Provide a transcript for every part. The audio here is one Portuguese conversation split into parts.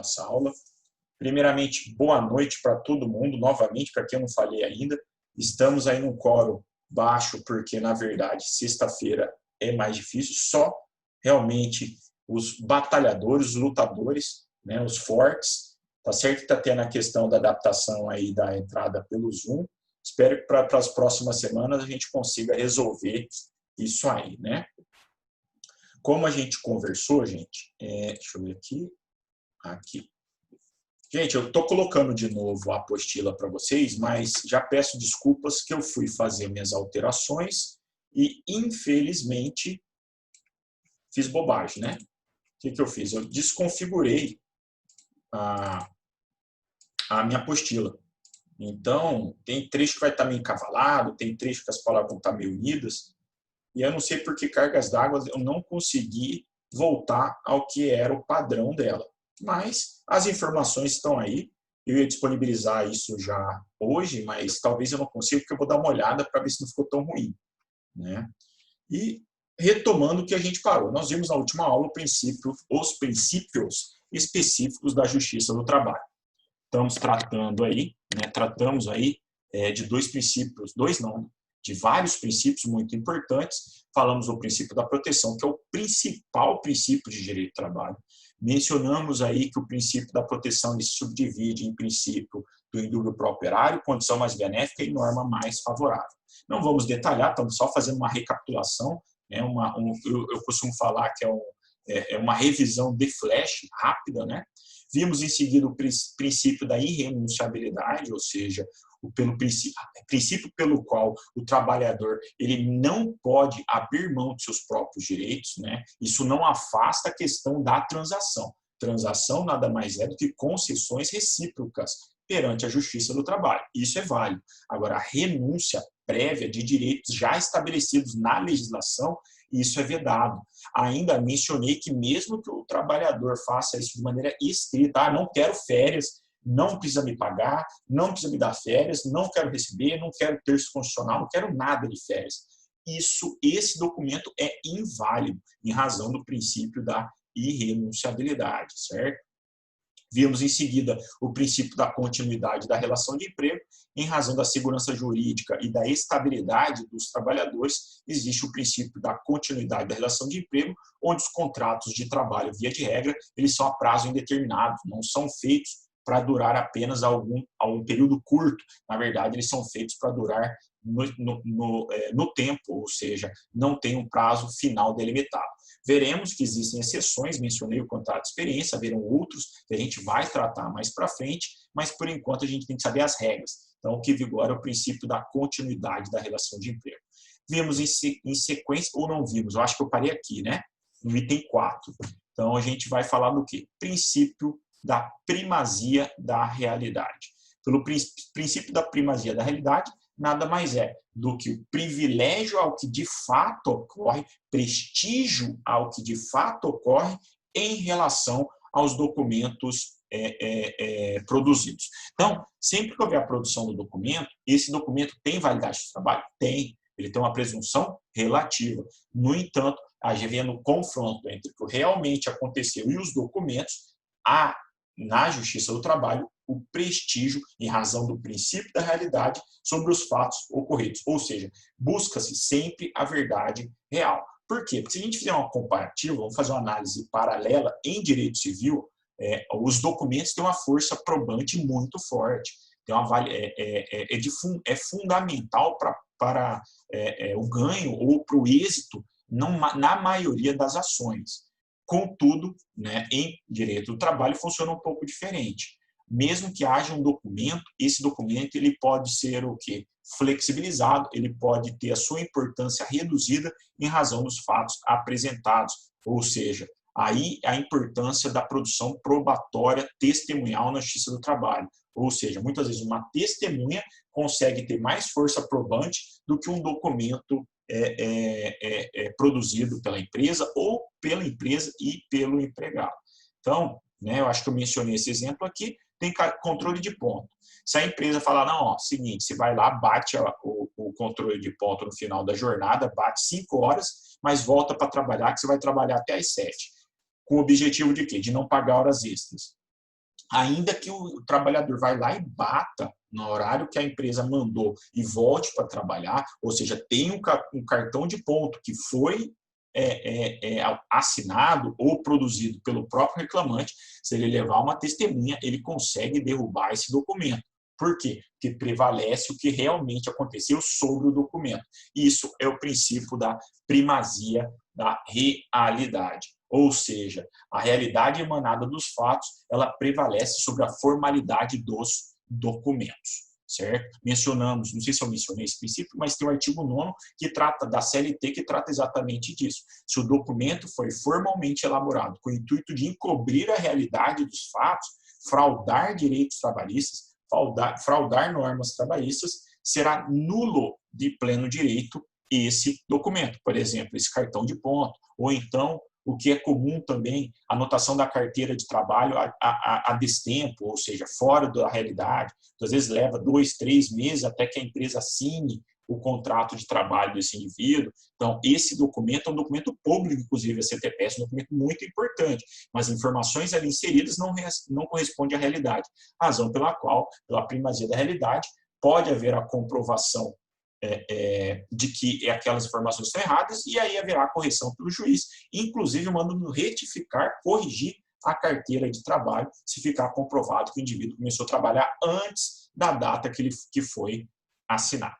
nossa aula. Primeiramente, boa noite para todo mundo, novamente, para quem eu não falei ainda. Estamos aí num quórum baixo, porque, na verdade, sexta-feira é mais difícil, só realmente os batalhadores, os lutadores, né, os fortes. Tá certo que está tendo a questão da adaptação aí da entrada pelo Zoom. Espero que para as próximas semanas a gente consiga resolver isso aí, né? Como a gente conversou, gente, deixa eu ver aqui. Gente, eu estou colocando de novo a apostila para vocês, mas já peço desculpas que eu fui fazer minhas alterações e, infelizmente, fiz bobagem, né? O que eu fiz? Eu desconfigurei a minha apostila. Então, tem trecho que vai estar meio encavalado, tem trecho que as palavras vão estar meio unidas, e eu não sei por que cargas d'água eu não consegui voltar ao que era o padrão dela. Mas as informações estão aí. Eu ia disponibilizar isso já hoje, mas talvez eu não consiga, porque eu vou dar uma olhada para ver se não ficou tão ruim, né? E retomando o que a gente parou, nós vimos na última aula os princípios específicos da Justiça do Trabalho. Estamos tratamos aí de dois princípios, de vários princípios muito importantes. Falamos do princípio da proteção, que é o principal princípio de direito do trabalho. Mencionamos aí que o princípio da proteção ele se subdivide em princípio do indúbio pro operário, condição mais benéfica e norma mais favorável. Não vamos detalhar, estamos só fazendo uma recapitulação, né? Eu costumo falar que é uma revisão de flash rápida, né? Vimos em seguida o princípio da irrenunciabilidade, ou seja, pelo princípio pelo qual o trabalhador ele não pode abrir mão de seus próprios direitos, né? Isso não afasta a questão da transação. Transação nada mais é do que concessões recíprocas perante a Justiça do Trabalho. Isso é válido. Agora, a renúncia prévia de direitos já estabelecidos na legislação, isso é vedado. Ainda mencionei que mesmo que o trabalhador faça isso de maneira escrita, não quero férias, não precisa me pagar, não precisa me dar férias, não quero receber, não quero terço constitucional, não quero nada de férias. Esse documento é inválido em razão do princípio da irrenunciabilidade, certo? Vimos em seguida o princípio da continuidade da relação de emprego. Em razão da segurança jurídica e da estabilidade dos trabalhadores, existe o princípio da continuidade da relação de emprego, onde os contratos de trabalho, via de regra, eles são a prazo indeterminado, não são feitos para durar apenas algum período curto. Na verdade, eles são feitos para durar no tempo, ou seja, não tem um prazo final delimitado. Veremos que existem exceções, mencionei o contrato de experiência, haverão outros que a gente vai tratar mais para frente, mas por enquanto a gente tem que saber as regras. Então, o que vigora é o princípio da continuidade da relação de emprego. Vimos em sequência, ou não vimos, eu acho que eu parei aqui, né? No item 4. Então, a gente vai falar do quê? Princípio da primazia da realidade. Pelo princípio da primazia da realidade, nada mais é do que o privilégio ao que de fato ocorre, prestígio ao que de fato ocorre em relação aos documentos produzidos. Então, sempre que houver a produção do documento, esse documento tem validade de trabalho? Tem. Ele tem uma presunção relativa. No entanto, havendo um confronto entre o que realmente aconteceu e os documentos, na Justiça do Trabalho, o prestígio em razão do princípio da realidade sobre os fatos ocorridos. Ou seja, busca-se sempre a verdade real. Por quê? Porque se a gente fizer uma comparativa, vamos fazer uma análise paralela em direito civil, os documentos têm uma força probante muito forte. Tem é fundamental para o ganho ou para o êxito na maioria das ações. Contudo, né, em direito do trabalho funciona um pouco diferente. Mesmo que haja um documento, esse documento ele pode ser o quê? Flexibilizado, ele pode ter a sua importância reduzida em razão dos fatos apresentados, ou seja, aí a importância da produção probatória testemunhal na Justiça do Trabalho, ou seja, muitas vezes uma testemunha consegue ter mais força probante do que um documento produzido pela empresa ou pela empresa e pelo empregado. Então, né, eu acho que eu mencionei esse exemplo aqui, tem controle de ponto. Se a empresa falar, não, ó, seguinte, você vai lá, bate o controle de ponto no final da jornada, bate 5 horas, mas volta para trabalhar, que você vai trabalhar até às 7. Com o objetivo de quê? De não pagar horas extras. ainda que o trabalhador vai lá e bata no horário que a empresa mandou e volte para trabalhar, ou seja, tem um cartão de ponto que foi assinado ou produzido pelo próprio reclamante, se ele levar uma testemunha, ele consegue derrubar esse documento. Por quê? Porque prevalece o que realmente aconteceu sobre o documento. Isso é o princípio da primazia da realidade. Ou seja, a realidade emanada dos fatos, ela prevalece sobre a formalidade dos documentos, certo? Mencionamos, não sei se eu mencionei esse princípio, mas tem o artigo 9º que trata da CLT, que trata exatamente disso. Se o documento foi formalmente elaborado com o intuito de encobrir a realidade dos fatos, fraudar direitos trabalhistas, fraudar normas trabalhistas, será nulo de pleno direito esse documento, por exemplo, esse cartão de ponto, ou então o que é comum também, a anotação da carteira de trabalho a destempo, ou seja, fora da realidade. Às vezes leva 2, 3 meses até que a empresa assine o contrato de trabalho desse indivíduo. Então, esse documento é um documento público, inclusive a CTPS, um documento muito importante, mas as informações ali inseridas não correspondem à realidade, razão pela qual, pela primazia da realidade, pode haver a comprovação de que aquelas informações estão erradas, e aí haverá correção pelo juiz, inclusive mandando retificar, corrigir a carteira de trabalho, se ficar comprovado que o indivíduo começou a trabalhar antes da data que foi assinado.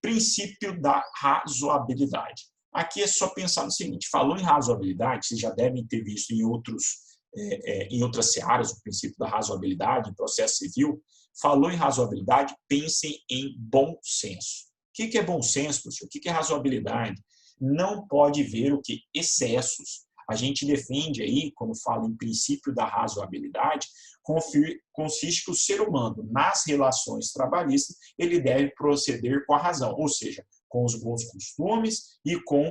Princípio da razoabilidade. Aqui é só pensar no seguinte, falou em razoabilidade, vocês já devem ter visto em outras searas o princípio da razoabilidade, em processo civil. Falou em razoabilidade, pensem em bom senso. O que é bom senso, professor? O que é razoabilidade? Não pode ver o que excessos. A gente defende aí, quando fala em princípio da razoabilidade, consiste que o ser humano, nas relações trabalhistas, ele deve proceder com a razão, ou seja, com os bons costumes e com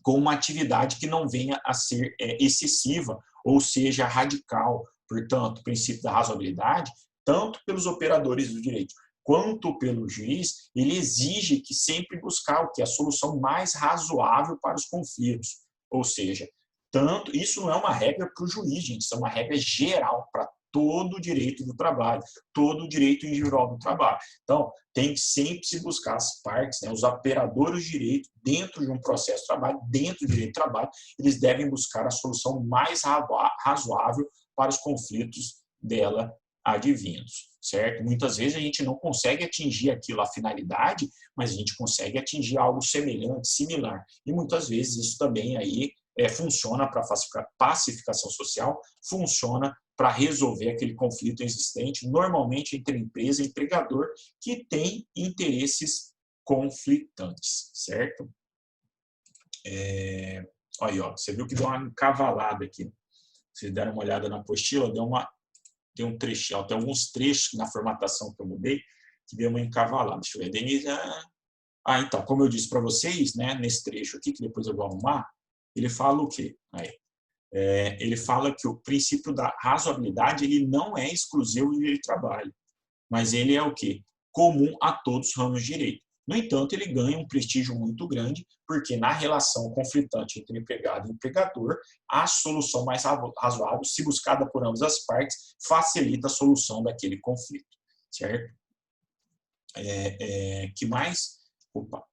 uma atividade que não venha a ser excessiva, ou seja, radical. Portanto, o princípio da razoabilidade, tanto pelos operadores do direito quanto pelo juiz, ele exige que sempre buscar o que é a solução mais razoável para os conflitos. Ou seja, isso não é uma regra para o juiz, gente, isso é uma regra geral para todo o direito do trabalho, todo o direito individual do trabalho. Então, tem que sempre se buscar as partes, né, os operadores de direito, dentro de um processo de trabalho, dentro do direito do trabalho, eles devem buscar a solução mais razoável para os conflitos dela advindos, certo? Muitas vezes a gente não consegue atingir aquilo, a finalidade, mas a gente consegue atingir algo semelhante, similar. E muitas vezes isso também aí funciona para pacificação social, funciona para resolver aquele conflito existente, normalmente entre empresa e empregador, que tem interesses conflitantes, certo? Aí, ó, você viu que deu uma encavalada aqui. Vocês deram uma olhada na apostila, tem um trecho, tem alguns trechos na formatação que eu mudei, que deu uma encavalada. Deixa eu ver, Denise. Então, como eu disse para vocês, né, nesse trecho aqui, que depois eu vou arrumar, ele fala o quê? Ele fala que o princípio da razoabilidade ele não é exclusivo do direito de trabalho, mas ele é o quê? Comum a todos os ramos de direito. No entanto, ele ganha um prestígio muito grande, porque na relação conflitante entre empregado e empregador, a solução mais razoável, se buscada por ambas as partes, facilita a solução daquele conflito, certo? Que mais? Opa.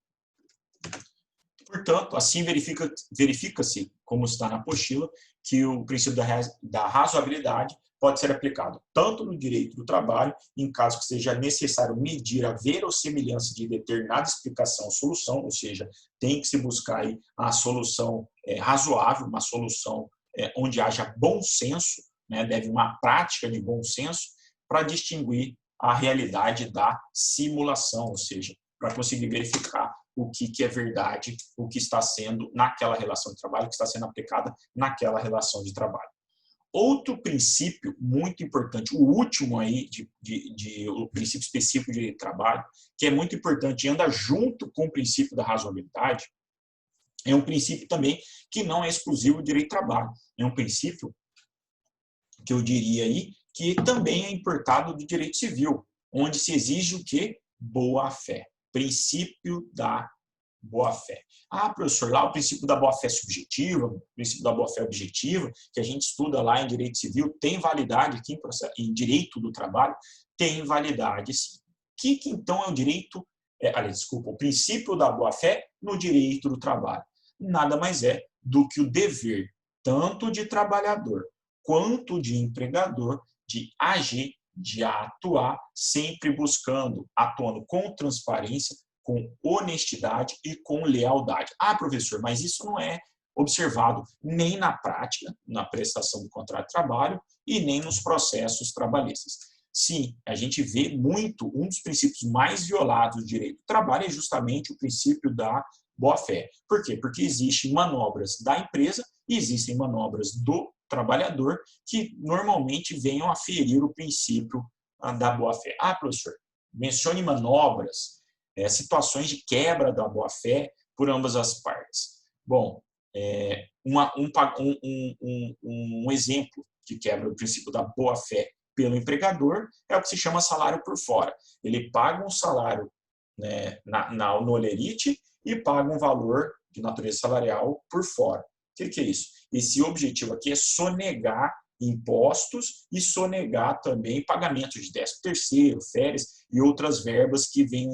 Portanto, assim verifica-se, como está na apostila, que o princípio da razoabilidade pode ser aplicado tanto no direito do trabalho, em caso que seja necessário medir a verossimilhança de determinada explicação ou solução, ou seja, tem que se buscar aí a solução razoável, uma solução onde haja bom senso, né, deve uma prática de bom senso para distinguir a realidade da simulação, ou seja, para conseguir verificar o que é verdade, o que está sendo naquela relação de trabalho, o que está sendo aplicada naquela relação de trabalho. Outro princípio muito importante, o último aí, o princípio específico de direito do trabalho, que é muito importante e anda junto com o princípio da razoabilidade, é um princípio também que não é exclusivo do direito do trabalho. É um princípio que eu diria aí que também é importado do direito civil, onde se exige o quê? Boa-fé. Princípio da boa-fé. Ah, professor, lá o princípio da boa-fé subjetiva, o princípio da boa-fé objetiva, que a gente estuda lá em direito civil, tem validade aqui em direito do trabalho? Tem validade, sim. O que então é o direito, desculpa, o princípio da boa-fé no direito do trabalho? Nada mais é do que o dever, tanto de trabalhador quanto de empregador, de agir, de atuar, sempre atuando com transparência, com honestidade e com lealdade. Ah, professor, mas isso não é observado nem na prática, na prestação do contrato de trabalho e nem nos processos trabalhistas. Sim, a gente vê muito, um dos princípios mais violados do direito do trabalho é justamente o princípio da boa-fé. Por quê? Porque existem manobras da empresa e existem manobras do trabalhador que normalmente venham a ferir o princípio da boa-fé. Ah, professor, mencione manobras, situações de quebra da boa-fé por ambas as partes. Bom, um exemplo que quebra o princípio da boa-fé pelo empregador é o que se chama salário por fora. Ele paga um salário, né, no olerite e paga um valor de natureza salarial por fora. O que é isso? Esse objetivo aqui é sonegar impostos e sonegar também pagamentos de 13º, férias e outras verbas que deveriam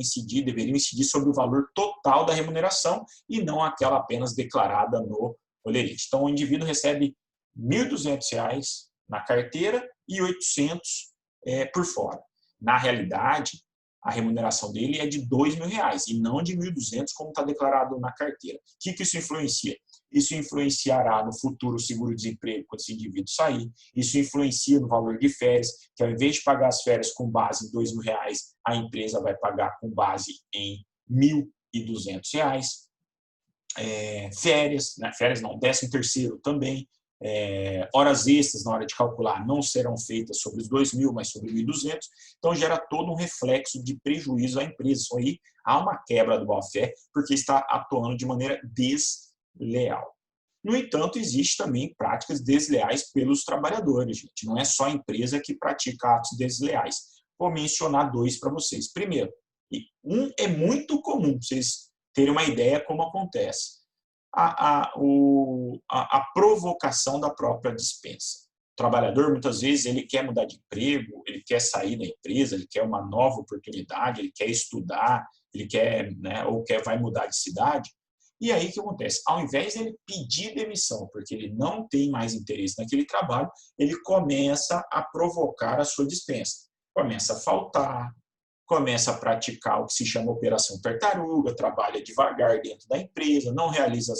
incidir sobre o valor total da remuneração e não aquela apenas declarada no olerite. Então, o indivíduo recebe R$ 1.200 na carteira e 800 por fora. Na realidade, a remuneração dele é de R$ 2.000 e não de 1.200 como está declarado na carteira. O que isso influencia? Isso influenciará no futuro seguro-desemprego quando esse indivíduo sair. Isso influencia no valor de férias, que ao invés de pagar as férias com base em R$ 2.000, a empresa vai pagar com base em R$ 1.200. Férias, né? Férias não, 13º também. Horas extras na hora de calcular não serão feitas sobre os 2.000, mas sobre 1.200. Então, gera todo um reflexo de prejuízo à empresa. Isso aí há uma quebra do boa-fé, porque está atuando de maneira desleal. No entanto, existe também práticas desleais pelos trabalhadores, gente. Não é só a empresa que pratica atos desleais. Vou mencionar dois para vocês. Primeiro, um é muito comum, vocês terem uma ideia como acontece. A provocação da própria dispensa. O trabalhador, muitas vezes, ele quer mudar de emprego, ele quer sair da empresa, ele quer uma nova oportunidade, ele quer estudar, ele quer, né, vai mudar de cidade. E aí o que acontece? Ao invés de ele pedir demissão, porque ele não tem mais interesse naquele trabalho, ele começa a provocar a sua dispensa. Começa a faltar, começa a praticar o que se chama operação tartaruga, trabalha devagar dentro da empresa, não realiza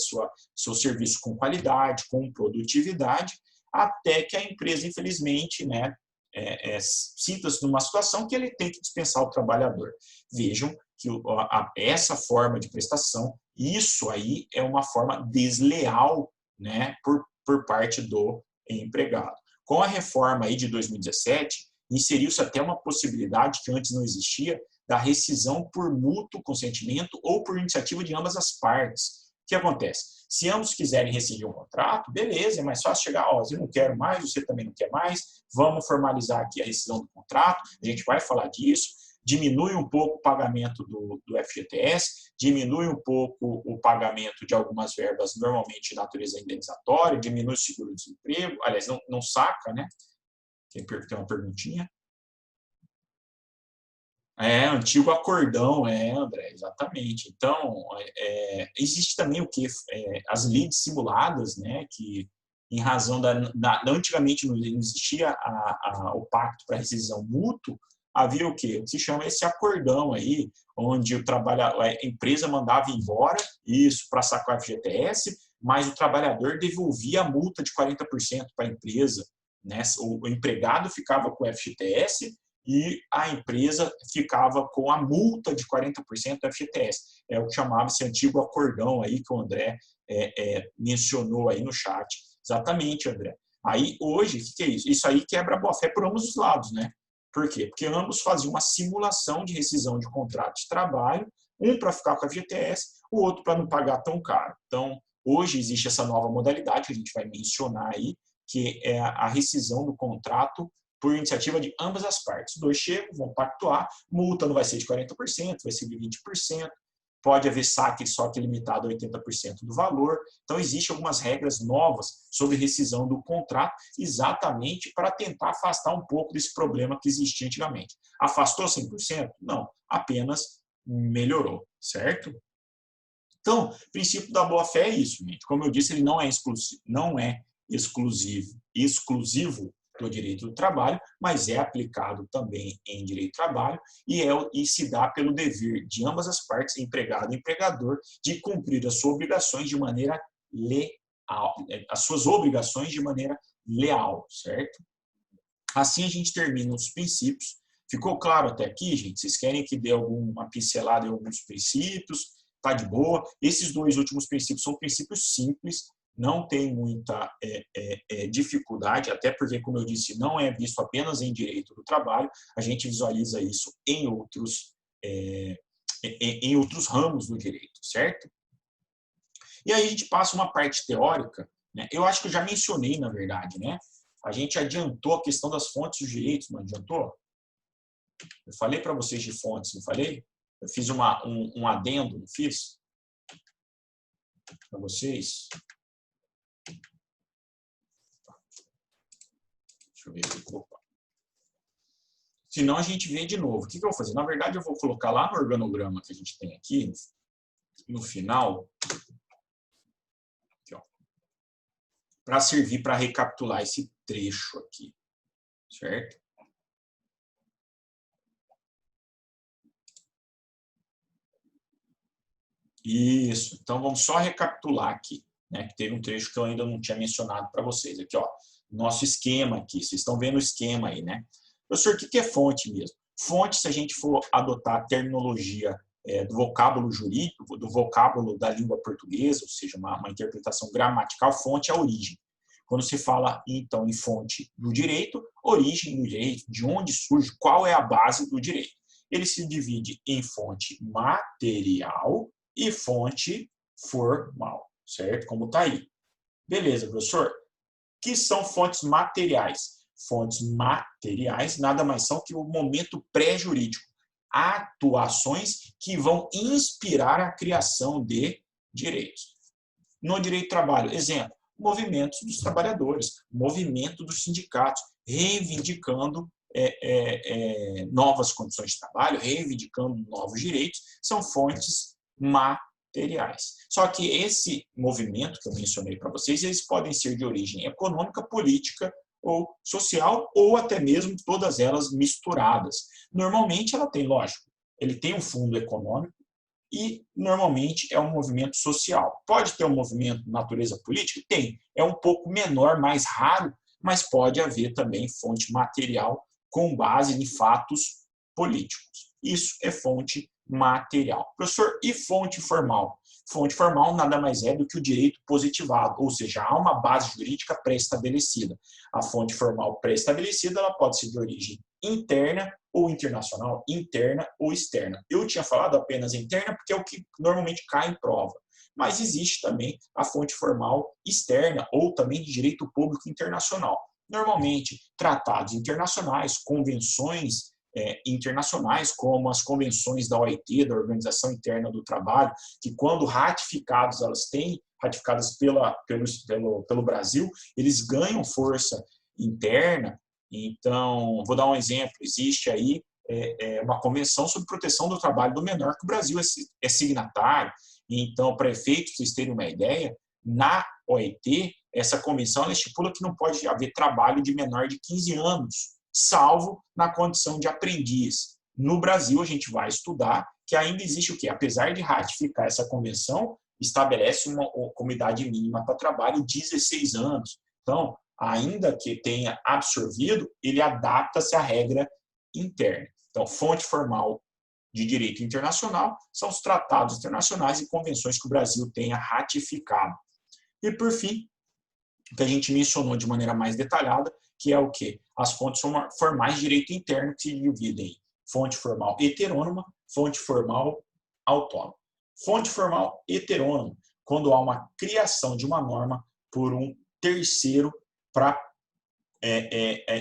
seu serviço com qualidade, com produtividade, até que a empresa, infelizmente, né, sinta-se numa situação que ele tem que dispensar o trabalhador. Vejam que essa forma de prestação, isso aí é uma forma desleal, né, por parte do empregado. Com a reforma aí de 2017, inseriu-se até uma possibilidade que antes não existia, da rescisão por mútuo consentimento ou por iniciativa de ambas as partes. O que acontece? Se ambos quiserem rescindir um contrato, beleza, é mais fácil chegar, eu não quero mais, você também não quer mais, vamos formalizar aqui a rescisão do contrato, a gente vai falar disso, diminui um pouco o pagamento do FGTS, diminui um pouco o pagamento de algumas verbas, normalmente de natureza indenizatória, diminui o seguro-desemprego, aliás, não saca, né? Tem uma perguntinha. Antigo acordão, André, exatamente. Então, existe também o que? As lides simuladas, né, que em razão antigamente não existia o pacto para rescisão mútua, havia o quê? O que se chama esse acordão aí, onde a empresa mandava embora isso para sacar o FGTS, mas o trabalhador devolvia a multa de 40% para a empresa, né? O empregado ficava com o FGTS e a empresa ficava com a multa de 40% do FGTS. É o que chamava esse antigo acordão aí que o André mencionou aí no chat. Exatamente, André. Aí, hoje, o que é isso? Isso aí quebra a boa-fé por ambos os lados, né? Por quê? Porque ambos faziam uma simulação de rescisão de contrato de trabalho, um para ficar com a FGTS, o outro para não pagar tão caro. Então, hoje existe essa nova modalidade que a gente vai mencionar aí, que é a rescisão do contrato por iniciativa de ambas as partes. Os dois chegam, vão pactuar, multa não vai ser de 40%, vai ser de 20%, pode haver saque só que limitado a 80% do valor. Então, existem algumas regras novas sobre rescisão do contrato, exatamente para tentar afastar um pouco desse problema que existia antigamente. Afastou 100%? Não, apenas melhorou, certo? Então, o princípio da boa-fé é isso, gente. Como eu disse, ele não é exclusivo do direito do trabalho, mas é aplicado também em direito do trabalho e se dá pelo dever de ambas as partes, empregado e empregador, de cumprir as suas obrigações de maneira leal, certo? Assim a gente termina os princípios. Ficou claro até aqui, gente? Vocês querem que dê alguma pincelada em alguns princípios? Tá de boa? Esses dois últimos princípios são princípios simples, não tem muita dificuldade, até porque, como eu disse, não é visto apenas em direito do trabalho, a gente visualiza isso em outros ramos do direito, certo? E aí a gente passa uma parte teórica, né? Eu acho que eu já mencionei, na verdade, né? A gente adiantou a questão das fontes dos direitos, não adiantou? Eu falei para vocês de fontes, não falei? Eu fiz um adendo, não fiz? Para vocês. Deixa eu ver aqui. Opa. Senão a gente vê de novo. O que eu vou fazer? Na verdade, eu vou colocar lá no organograma que a gente tem aqui, no final, para servir para recapitular esse trecho aqui, certo? Isso. Então, vamos só recapitular aqui, né? Que teve um trecho que eu ainda não tinha mencionado para vocês. Aqui, ó, nosso esquema aqui. Vocês estão vendo o esquema aí, né? Professor, o que é fonte mesmo? Fonte, se a gente for adotar a terminologia do vocábulo jurídico, do vocábulo da língua portuguesa, ou seja, uma interpretação gramatical, fonte é a origem. Quando se fala, então, em fonte do direito, origem do direito, de onde surge, qual é a base do direito. Ele se divide em fonte material e fonte formal, certo? Como está aí. Beleza, professor? Que são fontes materiais? Fontes materiais nada mais são que o momento pré-jurídico. Atuações que vão inspirar a criação de direitos. No direito do trabalho, exemplo, movimentos dos trabalhadores, movimento dos sindicatos, reivindicando novas condições de trabalho, reivindicando novos direitos, são fontes materiais. Só que esse movimento que eu mencionei para vocês, eles podem ser de origem econômica, política ou social, ou até mesmo todas elas misturadas. Normalmente ela tem, lógico, ele tem um fundo econômico e normalmente é um movimento social. Pode ter um movimento de natureza política? Tem. É um pouco menor, mais raro, mas pode haver também fonte material com base em fatos políticos. Isso é fonte material. Professor, e fonte formal? Fonte formal nada mais é do que o direito positivado, ou seja, há uma base jurídica pré-estabelecida. A fonte formal pré-estabelecida ela pode ser de origem interna ou internacional, interna ou externa. Eu tinha falado apenas interna porque é o que normalmente cai em prova. Mas existe também a fonte formal externa ou também de direito público internacional. Normalmente, tratados internacionais, convenções internacionais, como as convenções da OIT, da Organização Interna do Trabalho, que quando ratificados, elas têm ratificadas pelo Brasil, eles ganham força interna. Então, vou dar um exemplo, existe aí uma convenção sobre proteção do trabalho do menor, que o Brasil é signatário. Então, para efeitos, vocês terem uma ideia, na OIT, essa convenção ela estipula que não pode haver trabalho de menor de 15 anos, salvo na condição de aprendiz. No Brasil, a gente vai estudar que ainda existe o quê? Apesar de ratificar essa convenção, estabelece como idade mínima para trabalho 16 anos. Então, ainda que tenha absorvido, ele adapta-se à regra interna. Então, fonte formal de direito internacional são os tratados internacionais e convenções que o Brasil tenha ratificado. E, por fim, o que a gente mencionou de maneira mais detalhada, que é o quê? As fontes formais de direito interno que se dividem em fonte formal heterônoma, fonte formal autônoma. Fonte formal heterônoma, quando há uma criação de uma norma por um terceiro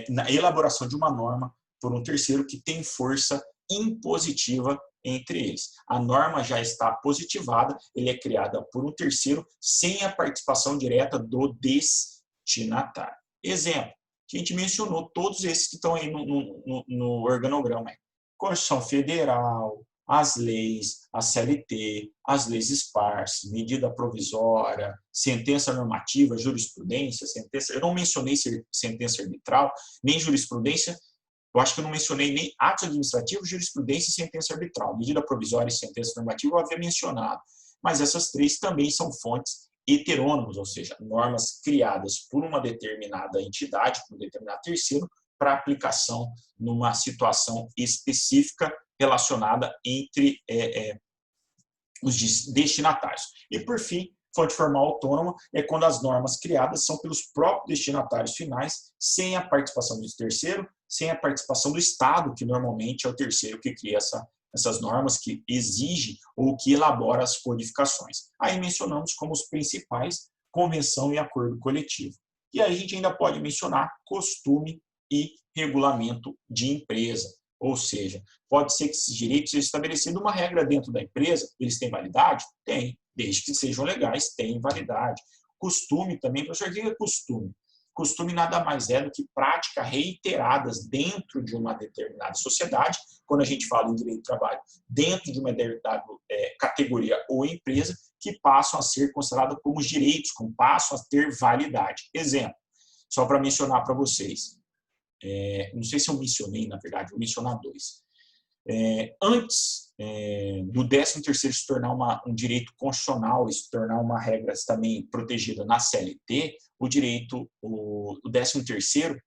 na elaboração de uma norma por um terceiro que tem força impositiva entre eles. A norma já está positivada, ele é criada por um terceiro sem a participação direta do destinatário. Exemplo, a gente mencionou todos esses que estão aí no organograma. Constituição Federal, as leis, a CLT, as leis esparsas, medida provisória, sentença normativa, jurisprudência, sentença. Eu não mencionei sentença arbitral, nem jurisprudência. Eu acho que eu não mencionei nem atos administrativos, jurisprudência e sentença arbitral. Medida provisória e sentença normativa eu havia mencionado. Mas essas três também são fontes heterônomas, ou seja, normas criadas por uma determinada entidade, por um determinado terceiro, para aplicação numa situação específica relacionada entre os destinatários. E, por fim, fonte formal autônoma é quando as normas criadas são pelos próprios destinatários finais, sem a participação do terceiro, sem a participação do Estado, que normalmente é o terceiro que cria essas normas, que exige ou que elabora as codificações. Aí mencionamos como os principais convenção e acordo coletivo. E aí a gente ainda pode mencionar costume e regulamento de empresa. Ou seja, pode ser que esses direitos sejam estabelecidos uma regra dentro da empresa, eles têm validade? Tem, desde que sejam legais, têm validade. Costume também, professor, o que é costume? Costume nada mais é do que práticas reiteradas dentro de uma determinada sociedade, quando a gente fala em direito do trabalho, dentro de uma determinada categoria ou empresa, que passam a ser consideradas como direitos, como passam a ter validade. Exemplo, só para mencionar para vocês, não sei se eu mencionei, na verdade, vou mencionar dois. Antes do 13º se tornar um direito constitucional, se tornar uma regra também protegida na CLT, o 13º,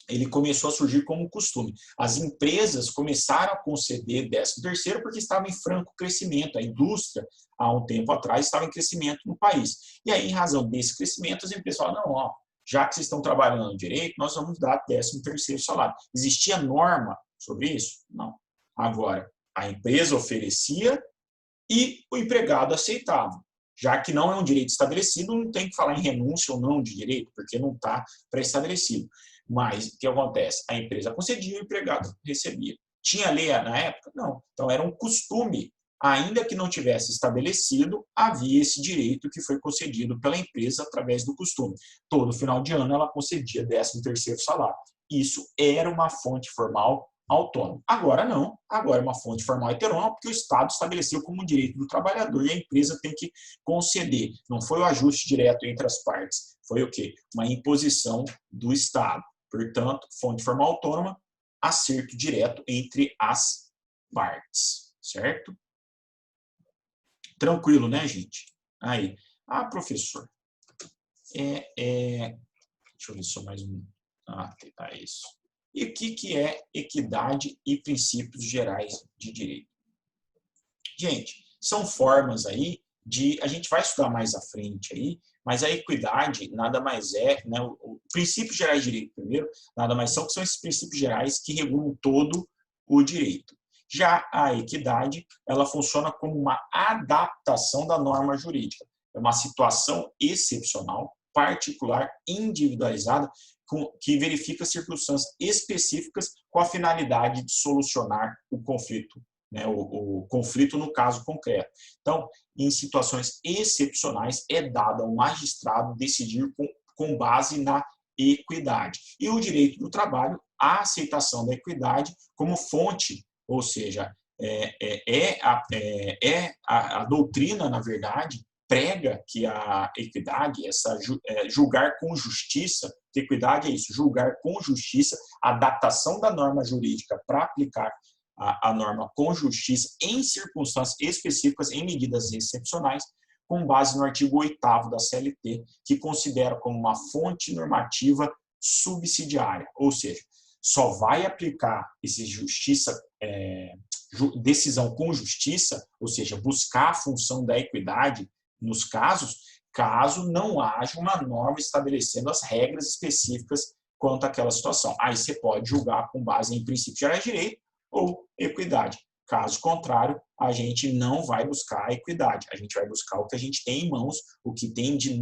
ele começou a surgir como costume. As empresas começaram a conceder 13º porque estavam em franco crescimento. A indústria, há um tempo atrás, estava em crescimento no país. E aí, em razão desse crescimento, as empresas falaram, não, ó, já que vocês estão trabalhando direito, nós vamos dar 13º salário. Existia norma sobre isso? Não. Agora, a empresa oferecia e o empregado aceitava. Já que não é um direito estabelecido, não tem que falar em renúncia ou não de direito, porque não está pré-estabelecido. Mas o que acontece? A empresa concedia, o empregado recebia. Tinha lei na época? Não. Então era um costume. Ainda que não tivesse estabelecido, havia esse direito que foi concedido pela empresa através do costume. Todo final de ano ela concedia 13º salário. Isso era uma fonte formal autônoma. Agora não, agora é uma fonte formal heterônoma, porque o Estado estabeleceu como um direito do trabalhador e a empresa tem que conceder. Não foi o ajuste direto entre as partes, foi o quê? Uma imposição do Estado. Portanto, fonte formal autônoma, acerto direto entre as partes, certo? Tranquilo, né, gente? Aí, professor, deixa eu ver só mais um. Tá isso. E o que é equidade e princípios gerais de direito? Gente, são formas aí a gente vai estudar mais à frente aí, mas a equidade nada mais é, né, o princípios gerais de direito primeiro, nada mais são esses princípios gerais que regulam todo o direito. Já a equidade, ela funciona como uma adaptação da norma jurídica. É uma situação excepcional, particular, individualizada, que verifica circunstâncias específicas com a finalidade de solucionar o conflito, né, o conflito no caso concreto. Então, em situações excepcionais, é dado ao magistrado decidir com base na equidade. E o direito do trabalho, a aceitação da equidade como fonte, ou seja, a doutrina, na verdade, prega que a equidade, julgar com justiça, que equidade é isso, julgar com justiça, a adaptação da norma jurídica para aplicar a norma com justiça em circunstâncias específicas, em medidas excepcionais, com base no artigo 8º da CLT, que considera como uma fonte normativa subsidiária, ou seja, só vai aplicar decisão com justiça, ou seja, buscar a função da equidade nos caso não haja uma norma estabelecendo as regras específicas quanto àquela situação. Aí você pode julgar com base em princípios gerais de direito ou equidade. Caso contrário, a gente não vai buscar a equidade, a gente vai buscar o que a gente tem em mãos, o que tem de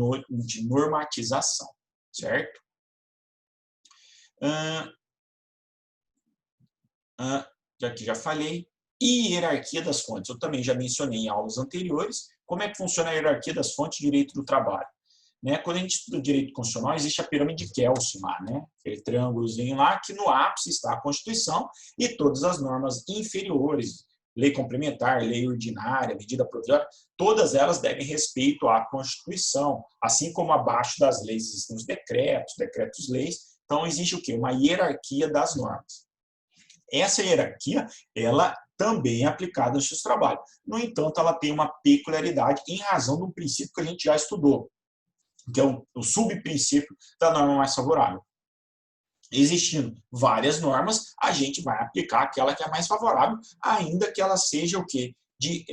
normatização, certo? Já falei, E hierarquia das fontes. Eu também já mencionei em aulas anteriores como é que funciona a hierarquia das fontes de direito do trabalho. Né? Quando a gente estuda direito constitucional, existe a pirâmide de Kelsen lá, né? Aquele triângulozinho lá, que no ápice está a Constituição e todas as normas inferiores, lei complementar, lei ordinária, medida provisória, todas elas devem respeito à Constituição, assim como abaixo das leis existem os decretos, decretos-leis. Então, existe o quê? Uma hierarquia das normas. Essa hierarquia, ela também é aplicada nos seus trabalhos. No entanto, ela tem uma peculiaridade em razão de um princípio que a gente já estudou, que é o subprincípio da norma mais favorável. Existindo várias normas, a gente vai aplicar aquela que é mais favorável, ainda que ela seja o quê? De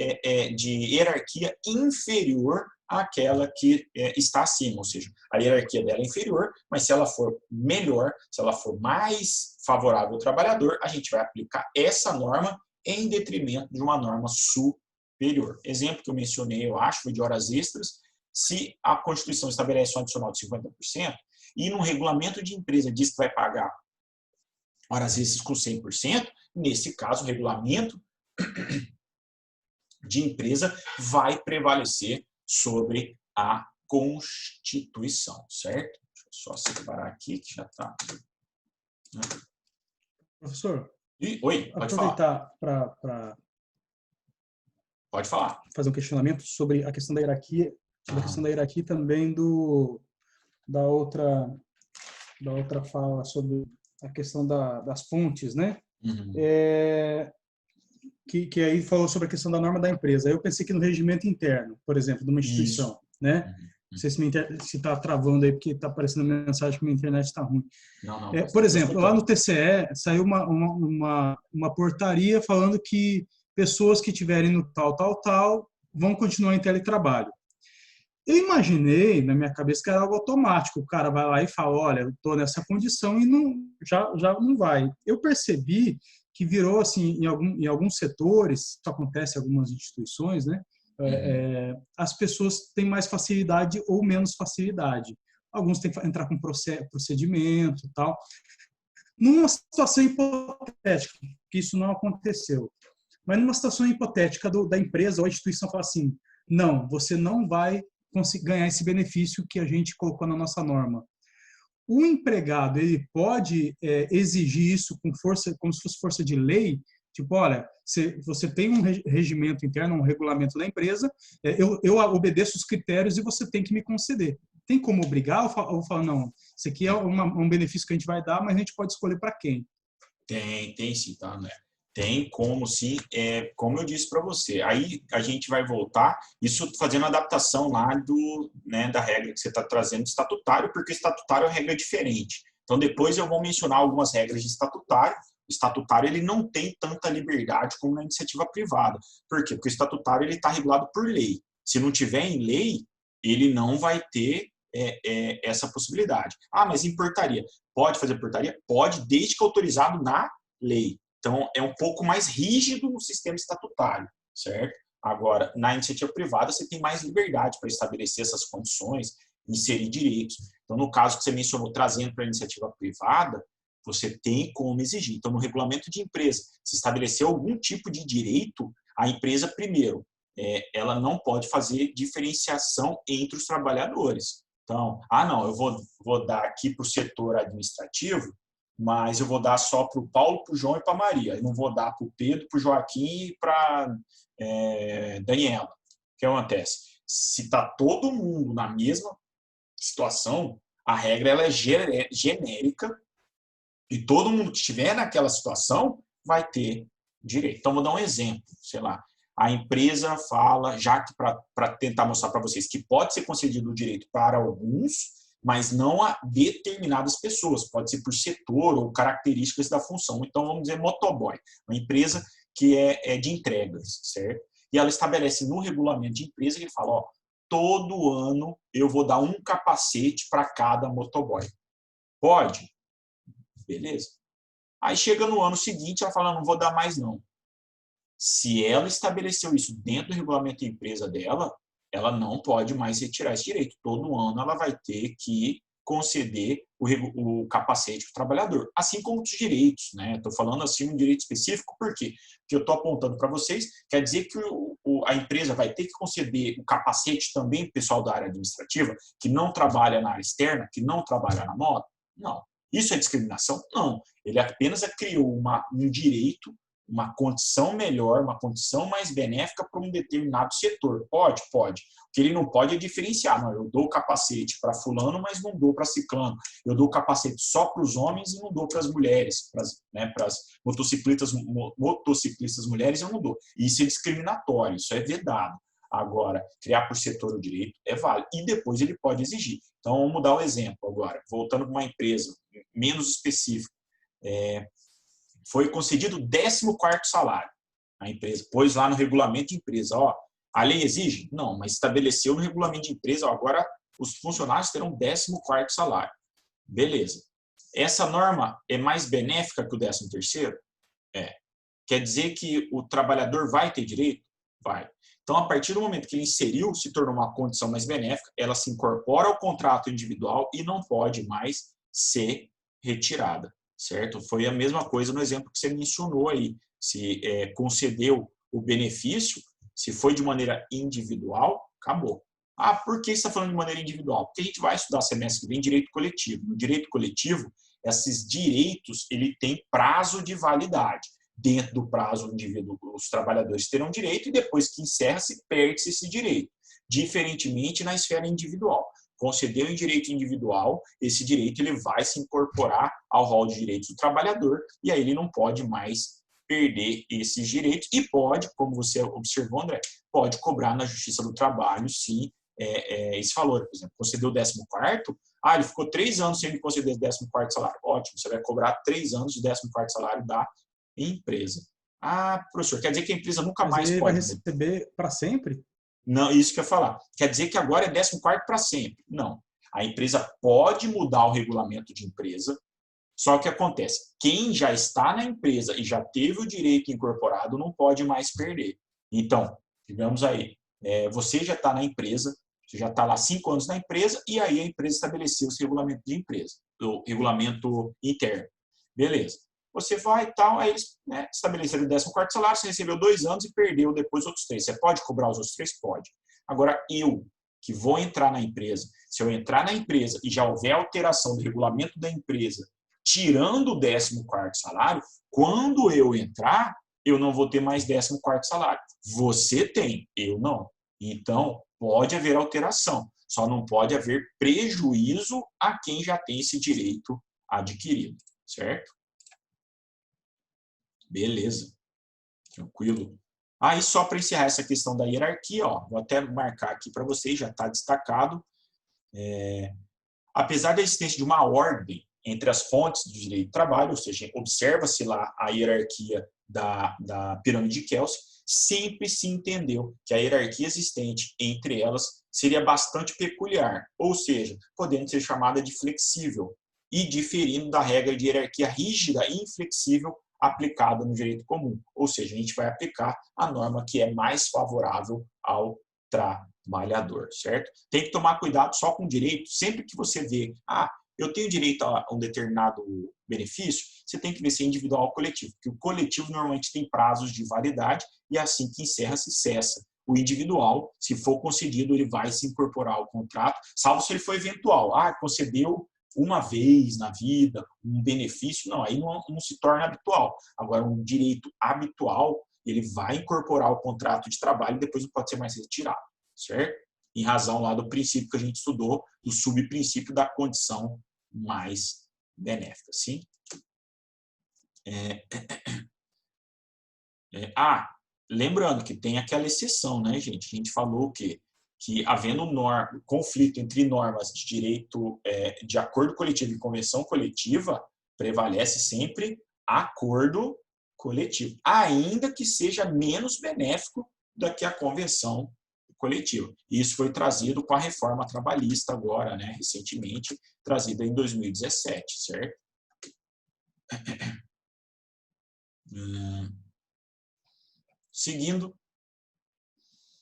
hierarquia inferior àquela que está acima, ou seja, a hierarquia dela é inferior, mas se ela for melhor, se ela for mais favorável ao trabalhador, a gente vai aplicar essa norma em detrimento de uma norma superior. Exemplo que eu mencionei, eu acho, foi de horas extras. Se a Constituição estabelece um adicional de 50% e no regulamento de empresa diz que vai pagar horas extras com 100%, nesse caso, o regulamento de empresa vai prevalecer sobre a Constituição, certo? Deixa eu só separar aqui, que já está. Professor, Oi, pode aproveitar para Pode falar. fazer um questionamento sobre a questão da hierarquia, sobre a questão da hierarquia também da outra fala sobre a questão das fontes, né? Uhum. Que aí falou sobre a questão da norma da empresa. Eu pensei que no regimento interno, por exemplo, de uma instituição, né? Não sei se está travando aí, porque está aparecendo mensagem que minha internet está ruim. Não, por exemplo, lá no TCE saiu uma portaria falando que pessoas que estiverem no tal vão continuar em teletrabalho. Eu imaginei na minha cabeça que era algo automático. O cara vai lá e fala, olha, eu estou nessa condição e já não vai. Eu percebi que virou assim em alguns setores, isso acontece em algumas instituições, né? As pessoas têm mais facilidade ou menos facilidade. Alguns têm que entrar com procedimento e tal. Numa situação hipotética, que isso não aconteceu, mas numa situação hipotética da empresa ou a instituição fala assim, não, você não vai conseguir ganhar esse benefício que a gente colocou na nossa norma. O empregado, ele pode exigir isso com força, como se fosse força de lei, tipo, olha, você tem um regimento interno, um regulamento da empresa, eu obedeço os critérios e você tem que me conceder. Tem como obrigar ou falar, não, isso aqui é um benefício que a gente vai dar, mas a gente pode escolher para quem? Tem sim, tá, né? Tem como sim, como eu disse para você. Aí a gente vai voltar, isso fazendo adaptação lá da regra que você está trazendo de estatutário, porque estatutário é uma regra diferente. Então depois eu vou mencionar algumas regras de estatutário. O estatutário ele não tem tanta liberdade como na iniciativa privada. Por quê? Porque o estatutário ele está regulado por lei. Se não tiver em lei, ele não vai ter essa possibilidade. Ah, mas em portaria. Pode fazer portaria? Pode, desde que autorizado na lei. Então, é um pouco mais rígido no sistema estatutário, certo? Agora, na iniciativa privada, você tem mais liberdade para estabelecer essas condições, inserir direitos. Então, no caso que você mencionou, trazendo para a iniciativa privada, você tem como exigir. Então, no regulamento de empresa, se estabelecer algum tipo de direito, a empresa, primeiro, ela não pode fazer diferenciação entre os trabalhadores. Então, não, eu vou dar aqui para o setor administrativo, mas eu vou dar só para o Paulo, para o João e para a Maria. Eu não vou dar para o Pedro, para o Joaquim e para Daniela. O que acontece? Se está todo mundo na mesma situação, a regra ela é genérica e todo mundo que estiver naquela situação vai ter direito. Então, vou dar um exemplo. Sei lá, a empresa fala, já que para tentar mostrar para vocês que pode ser concedido o direito para alguns, mas não a determinadas pessoas, pode ser por setor ou características da função. Então, vamos dizer motoboy, uma empresa que é de entregas, certo? E ela estabelece no regulamento de empresa que ele fala, todo ano eu vou dar um capacete para cada motoboy. Pode? Beleza. Aí chega no ano seguinte, ela fala, não vou dar mais não. Se ela estabeleceu isso dentro do regulamento da empresa dela, ela não pode mais retirar esse direito. Todo ano ela vai ter que conceder o capacete para o trabalhador, assim como os direitos, né? Estou falando assim um direito específico, por quê? Porque eu estou apontando para vocês, quer dizer que a empresa vai ter que conceder o capacete também para o pessoal da área administrativa, que não trabalha na área externa, que não trabalha na moda? Não. Isso é discriminação? Não. Ele apenas criou um direito, uma condição melhor, uma condição mais benéfica para um determinado setor. Pode? Pode. O que ele não pode é diferenciar. Não, eu dou o capacete para fulano, mas não dou para ciclano. Eu dou o capacete só para os homens e não dou para as mulheres, para as motociclistas mulheres eu não dou. Isso é discriminatório, isso é vedado. Agora, criar por setor o direito é válido. E depois ele pode exigir. Então, vamos mudar o exemplo agora. Voltando para uma empresa menos específica. Foi concedido o 14º salário. A empresa pôs lá no regulamento de empresa. Ó, a lei exige? Não, mas estabeleceu no regulamento de empresa, ó, agora os funcionários terão 14º salário. Beleza. Essa norma é mais benéfica que o 13º? É. Quer dizer que o trabalhador vai ter direito? Vai. Então, a partir do momento que ele inseriu, se tornou uma condição mais benéfica, ela se incorpora ao contrato individual e não pode mais ser retirada, certo? Foi a mesma coisa no exemplo que você mencionou aí. Se concedeu o benefício, se foi de maneira individual, acabou. Ah, por que você está falando de maneira individual? Porque a gente vai estudar semestre que vem direito coletivo. No direito coletivo, esses direitos ele tem prazo de validade. Dentro do prazo indivíduo, os trabalhadores terão direito e depois que encerra-se, perde-se esse direito. Diferentemente na esfera individual. Concedeu em direito individual, esse direito ele vai se incorporar ao rol de direitos do trabalhador e aí ele não pode mais perder esses direitos e pode, como você observou, André, pode cobrar na Justiça do Trabalho, sim, esse valor. Por exemplo, concedeu o 14º, ele ficou 3 anos sem me conceder o 14º salário. Ótimo, você vai cobrar 3 anos de 14º salário da empresa. Ah, professor, quer dizer que a empresa nunca Mas mais ele vai pode... receber para sempre? Não, isso que eu ia falar. Quer dizer que agora é 14º para sempre. Não. A empresa pode mudar o regulamento de empresa, só que acontece, quem já está na empresa e já teve o direito incorporado não pode mais perder. Então, digamos aí, você já está na empresa, você já está lá 5 anos na empresa e aí a empresa estabeleceu esse regulamento de empresa, o regulamento interno. Beleza. Você vai e tal, aí eles estabeleceram o 14º salário, você recebeu 2 anos e perdeu depois outros 3. Você pode cobrar os outros 3? Pode. Agora, eu, que vou entrar na empresa, se eu entrar na empresa e já houver alteração do regulamento da empresa, tirando o 14º salário, quando eu entrar, eu não vou ter mais 14º salário. Você tem, eu não. Então, pode haver alteração, só não pode haver prejuízo a quem já tem esse direito adquirido, certo? Beleza, tranquilo. Aí, só para encerrar essa questão da hierarquia, ó, vou até marcar aqui para vocês, já está destacado. Apesar da existência de uma ordem entre as fontes do direito do trabalho, ou seja, observa-se lá a hierarquia da pirâmide de Kelsen, sempre se entendeu que a hierarquia existente entre elas seria bastante peculiar, ou seja, podendo ser chamada de flexível, e diferindo da regra de hierarquia rígida e inflexível aplicada no direito comum. Ou seja, a gente vai aplicar a norma que é mais favorável ao trabalhador, certo? Tem que tomar cuidado só com o direito. Sempre que você vê, eu tenho direito a um determinado benefício, você tem que ver se é individual ou coletivo, porque o coletivo normalmente tem prazos de validade e assim que encerra, se cessa. O individual, se for concedido, ele vai se incorporar ao contrato, salvo se ele for eventual. Concedeu uma vez na vida um benefício, não, aí não se torna habitual. Agora, um direito habitual, ele vai incorporar ao contrato de trabalho e depois não pode ser mais retirado, certo? Em razão lá do princípio que a gente estudou, do subprincípio da condição mais benéfica, sim? Lembrando que tem aquela exceção, né, gente? A gente falou que havendo conflito entre normas de direito de acordo coletivo e convenção coletiva, prevalece sempre acordo coletivo, ainda que seja menos benéfico do que a convenção coletiva. E isso foi trazido com a reforma trabalhista agora, né, recentemente, trazida em 2017, certo? Seguindo,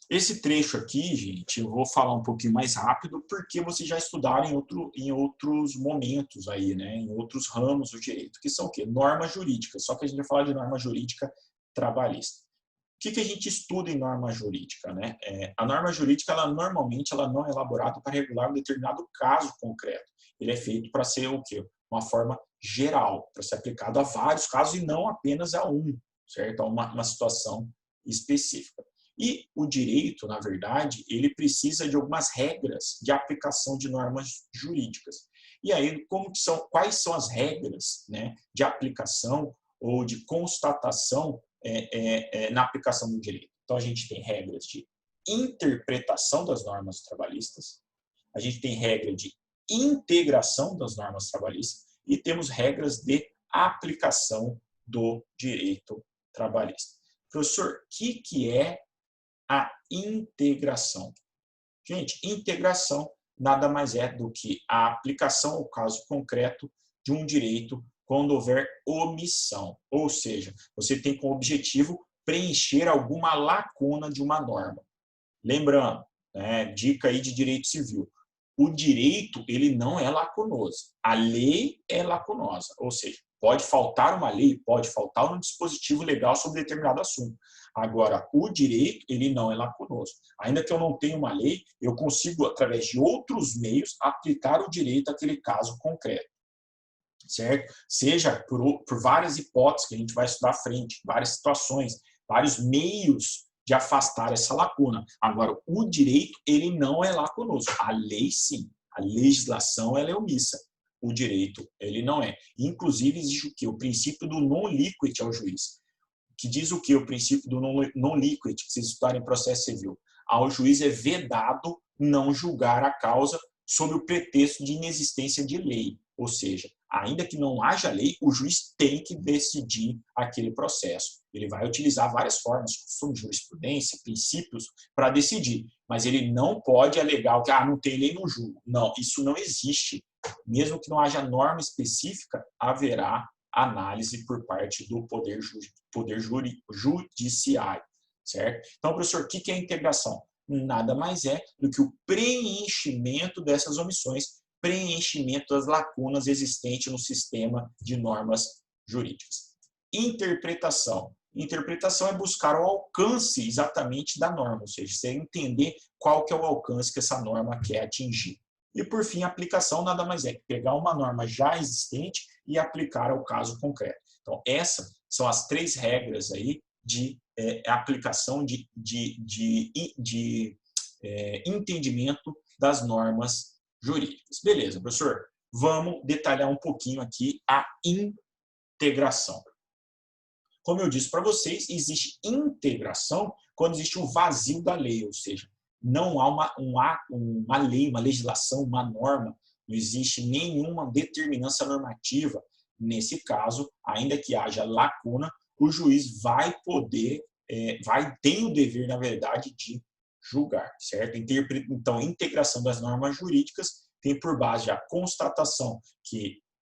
Esse trecho aqui, gente, eu vou falar um pouquinho mais rápido, porque vocês já estudaram em outros momentos aí, né, em outros ramos do direito, que são o quê? Norma jurídica, só que a gente vai falar de norma jurídica trabalhista. O que a gente estuda em norma jurídica, né? A norma jurídica, normalmente, ela não é elaborada para regular um determinado caso concreto. Ele é feito para ser o quê? Uma forma geral, para ser aplicado a vários casos e não apenas a um, certo? A uma situação específica. E o direito, na verdade, ele precisa de algumas regras de aplicação de normas jurídicas. E aí, quais são as regras, né, de aplicação ou de constatação na aplicação do direito? Então, a gente tem regras de interpretação das normas trabalhistas, a gente tem regra de integração das normas trabalhistas e temos regras de aplicação do direito trabalhista. Professor, o que é a integração? Gente, integração nada mais é do que a aplicação ao caso concreto de um direito quando houver omissão. Ou seja, você tem como objetivo preencher alguma lacuna de uma norma. Lembrando, né, dica aí de direito civil, o direito ele não é lacunoso, a lei é lacunosa, ou seja, pode faltar uma lei, pode faltar um dispositivo legal sobre determinado assunto. Agora, o direito, ele não é lacunoso. Ainda que eu não tenha uma lei, eu consigo, através de outros meios, aplicar o direito àquele caso concreto. Certo? Seja por várias hipóteses que a gente vai estudar à frente, várias situações, vários meios de afastar essa lacuna. Agora, o direito, ele não é lacunoso. A lei, sim. A legislação, ela é omissa. O direito, ele não é. Inclusive, existe o quê? O princípio do non-liquid ao juiz. Que diz o quê? O princípio do non-liquid, que vocês estudarem em processo civil. Ao juiz é vedado não julgar a causa sob o pretexto de inexistência de lei. Ou seja, ainda que não haja lei, o juiz tem que decidir aquele processo. Ele vai utilizar várias formas, como jurisprudência, princípios, para decidir. Mas ele não pode alegar que não tem lei, não julgo. Não, isso não existe. Mesmo que não haja norma específica, haverá análise por parte do poder judiciário. Certo? Então, professor, o que é integração? Nada mais é do que o preenchimento dessas omissões, preenchimento das lacunas existentes no sistema de normas jurídicas. Interpretação. Interpretação é buscar o alcance exatamente da norma, ou seja, você entender qual que é o alcance que essa norma quer atingir. E, por fim, aplicação nada mais é que pegar uma norma já existente e aplicar ao caso concreto. Então, essas são as 3 regras aí de aplicação de entendimento das normas jurídicas. Beleza, professor? Vamos detalhar um pouquinho aqui a integração. Como eu disse para vocês, existe integração quando existe um vazio da lei, ou seja, não há uma lei, uma legislação, uma norma, não existe nenhuma determinância normativa. Nesse caso, ainda que haja lacuna, o juiz vai poder, tem o dever, na verdade, de julgar, certo? Então, integração das normas jurídicas tem por base a constatação